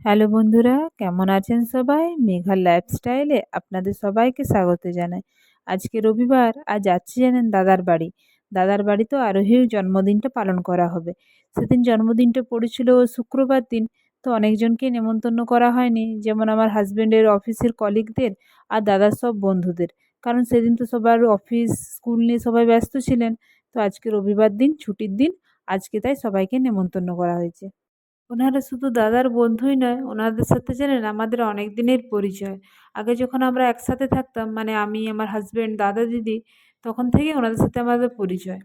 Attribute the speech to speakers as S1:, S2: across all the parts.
S1: Hello বন্ধুরা, কেমন আছেন সবাই? মেঘার লাইফস্টাইলে আপনাদের সবাইকে স্বাগত জানাই। আজকে রবিবার, আজ যাচ্ছি জানেন দাদার বাড়ি। দাদার বাড়িতেও আরোহীর জন্মদিনটা পালন করা হবে। সেদিন জন্মদিনটা পড়েছিল শুক্রবার দিন, তো অনেকজনকে নেমন্তন্ন করা হয়নি, যেমন আমার হাজবেন্ডের অফিসের কলিগদের আর দাদার সব বন্ধুদের। কারণ সেদিন তো সবার অফিস স্কুল নিয়ে সবাই ব্যস্ত ছিলেন। তো আজকে রবিবার দিন, ছুটির দিন, আজকে তাই সবাইকে নেমন্তন্ন করা হয়েছে। ওনারা শুধু দাদার বন্ধুই নয়, ওনাদের সাথে জানেন আমাদের অনেক দিনের পরিচয়। আগে যখন আমরা একসাথে থাকতাম, মানে আমি, আমার হাজবেন্ড, দাদা, দিদি, তখন থেকে ওনাদের সাথে আমাদের পরিচয়।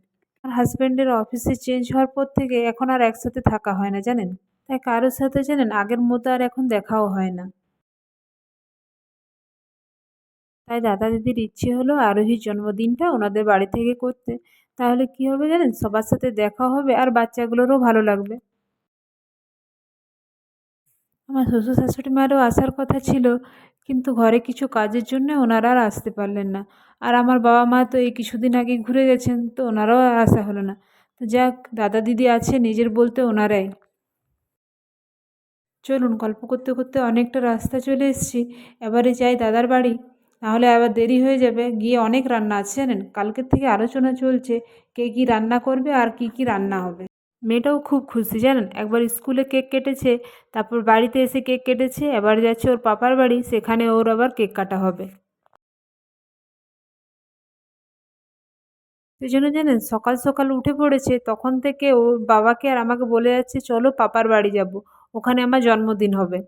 S1: আমার হাজবেন্ডের অফিসে চেঞ্জ হওয়ার পর থেকে এখন আর একসাথে থাকা হয় না জানেন। তাই কারোর সাথে জানেন আগের মতো আর এখন দেখাও হয় না। তাই দাদা দিদির ইচ্ছে হলো আরোহীর জন্মদিনটা ওনাদের বাড়ি থেকে করতে। তাহলে কি হবে জানেন, সবার সাথে দেখা হবে আর বাচ্চাগুলোরও ভালো লাগবে। আমার শ্বশুর শাশুড়ি মারও আসার কথা ছিল, কিন্তু ঘরে কিছু কাজের জন্য ওনারা আর আসতে পারলেন না। আর আমার বাবা মা তো এই কিছুদিন আগে ঘুরে গেছেন, তো ওনারাও আর আসা হলো না। তো যাক, দাদা দিদি আছে নিজের বলতে ওনারাই। চলুন, গল্প করতে করতে অনেকটা রাস্তা চলে এসেছি। এবারে যাই দাদার বাড়ি, নাহলে আবার দেরি হয়ে যাবে। গিয়ে অনেক রান্না আছে জানেন, কালকের থেকে আলোচনা চলছে কে কী রান্না করবে আর কি কি রান্না হবে। মেয়েটাও খুব খুশি জানেন, একবার স্কুলে কেক কেটেছে, তারপর বাড়িতে এসে কেক কেটেছে, এবার যাচ্ছে ওর পাপার বাড়ি, সেখানে ওর আবার কেক কাটা হবে। সেই জন্য জানেন সকাল সকাল উঠে পড়েছে, তখন থেকে ওর বাবাকে আর আমাকে বলে যাচ্ছে চলো পাপার বাড়ি যাব, ওখানে আমার জন্মদিন হবে।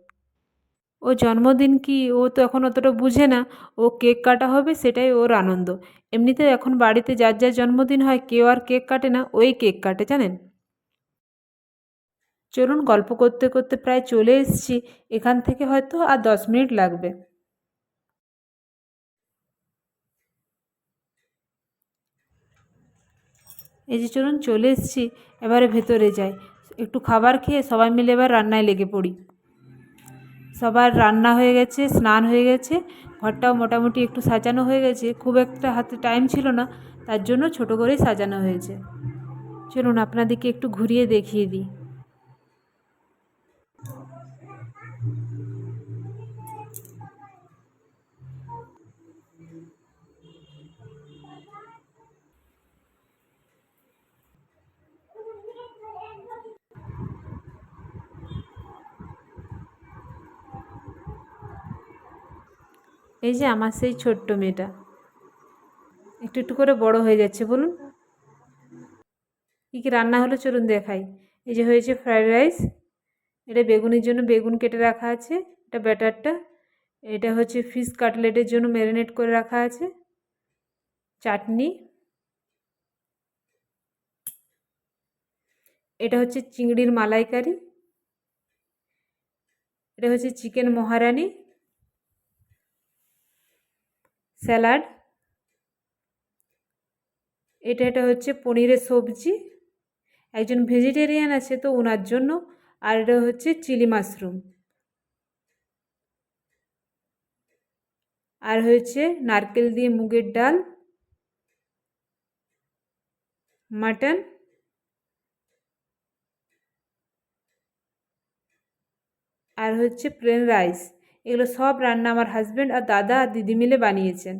S1: ও জন্মদিন কি, ও তো এখন অতটা বুঝে না। ও কেক কাটা হবে সেটাই ওর আনন্দ। এমনিতে এখন বাড়িতে যার যার জন্মদিন হয় কেউ আর কেক কাটে না, ওই কেক কাটে জানেন। চলুন, গল্প করতে করতে প্রায় চলে এসেছি। এখান থেকে হয়তো আর 10 মিনিট লাগবে। এই যে চলুন চলে এসেছি, এবারে ভেতরে যাই। একটু খাবার খেয়ে সবাই মিলে এবার রান্নায় লেগে পড়ি। সবার রান্না হয়ে গেছে, স্নান হয়ে গেছে, ঘরটাও মোটামুটি একটু সাজানো হয়ে গেছে। খুব একটা হাতে টাইম ছিল না, তার জন্য ছোট করেই সাজানো হয়েছে। চলুন আপনাদেরকে একটু ঘুরিয়ে দেখিয়ে দিই। এই যে আমার সেই ছোট্ট মেয়েটা একটু একটু করে বড় হয়ে যাচ্ছে। বলুন কী কী রান্না হলো, চলুন দেখাই। এই যে হয়েছে ফ্রায়েড রাইস, এটা বেগুনের জন্য বেগুন কেটে রাখা আছে, এটা ব্যাটারটা। এটা হচ্ছে ফিশ কাটলেটের জন্য ম্যারিনেট করে রাখা আছে, চাটনি। এটা হচ্ছে চিংড়ির মালাইকারি। এটা হচ্ছে চিকেন মহারানি, স্যালাড। এটা হচ্ছে পনিরের সবজি, একজন ভেজিটেরিয়ান আছে তো ওনার জন্য। আর এটা হচ্ছে চিলি মাশরুম। আর হয়েছে নারকেল দিয়ে মুগের ডাল, মাটন, আর হচ্ছে প্লেন রাইস। এগুলো সব রান্না আমার হাজব্যান্ড আর দাদা আর দিদি মিলে বানিয়েছেন।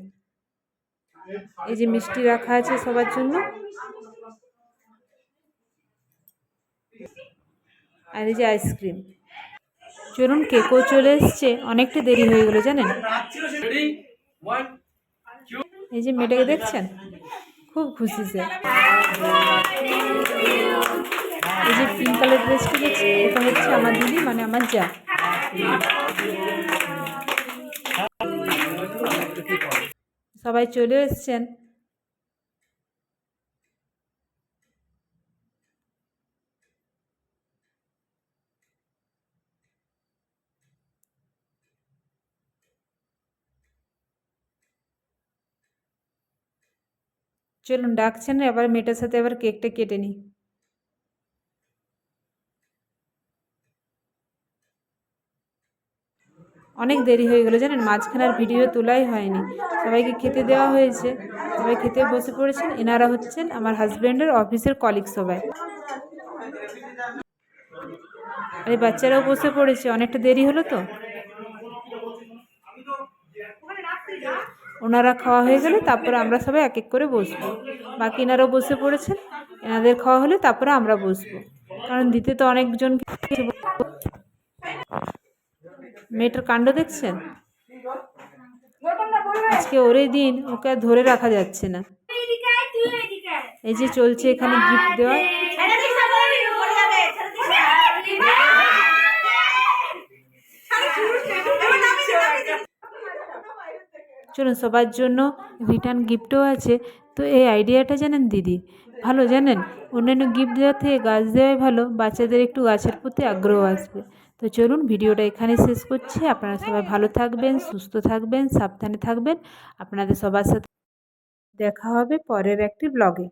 S1: এই যে মিষ্টি রাখা আছে সবার জন্য, আর এই যে আইসক্রিম। চলুন, কেকও চলে এসছে, অনেকটা দেরি হয়ে গেল জানেন। এই যে মেয়েটাকে দেখছেন, খুব খুশি সে। এই যে পিঙ্ক কালার ড্রেসটা দেখছি, এটা হচ্ছে আমার দিদি, মানে আমার যা। সবাই চলে এসছেন। চলুন, ডাকছেন, এবার মেয়েটার সাথে এবার কেকটা কেটে নিই। অনেক দেরি হয়ে গেলো জানেন, মাঝখানে আর ভিডিও তোলাই হয়নি। সবাইকে খেতে দেওয়া হয়েছে, সবাই খেতে বসে পড়েছেন। এনারা হচ্ছেন আমার হাজব্যান্ডের অফিসের কলিগ সবাই। আরে বাচ্চারাও বসে পড়েছে, অনেকটা দেরি হলো তো। ওনারা খাওয়া হয়ে গেলে তারপরে আমরা সবাই এক এক করে বসবো। বাকি এনারাও বসে পড়েছেন, এনাদের খাওয়া হলে তারপরে আমরা বসবো, কারণ দিতে তো অনেকজন। মেয়েটার কাণ্ড দেখছেন, আজকে ওরই দিন, ওকে আর ধরে রাখা যাচ্ছে না। এই যে চলছে এখানে গিফট দেওয়া। চলুন, সবার জন্য রিটার্ন গিফটও আছে। তো এই আইডিয়াটা জানেন দিদি, ভালো জানেন, অন্যান্য গিফট দেওয়ার থেকে গাছ দেওয়াই ভালো, বাচ্চাদের একটু গাছের প্রতি আগ্রহ আসবে। তো চলুন, ভিডিওটা এখানে শেষ করছি। আপনারা সবাই ভালো থাকবেন, সুস্থ থাকবেন, সাবধানে থাকবেন। আপনাদের সবার সাথে দেখা হবে পরের একটি ব্লগে।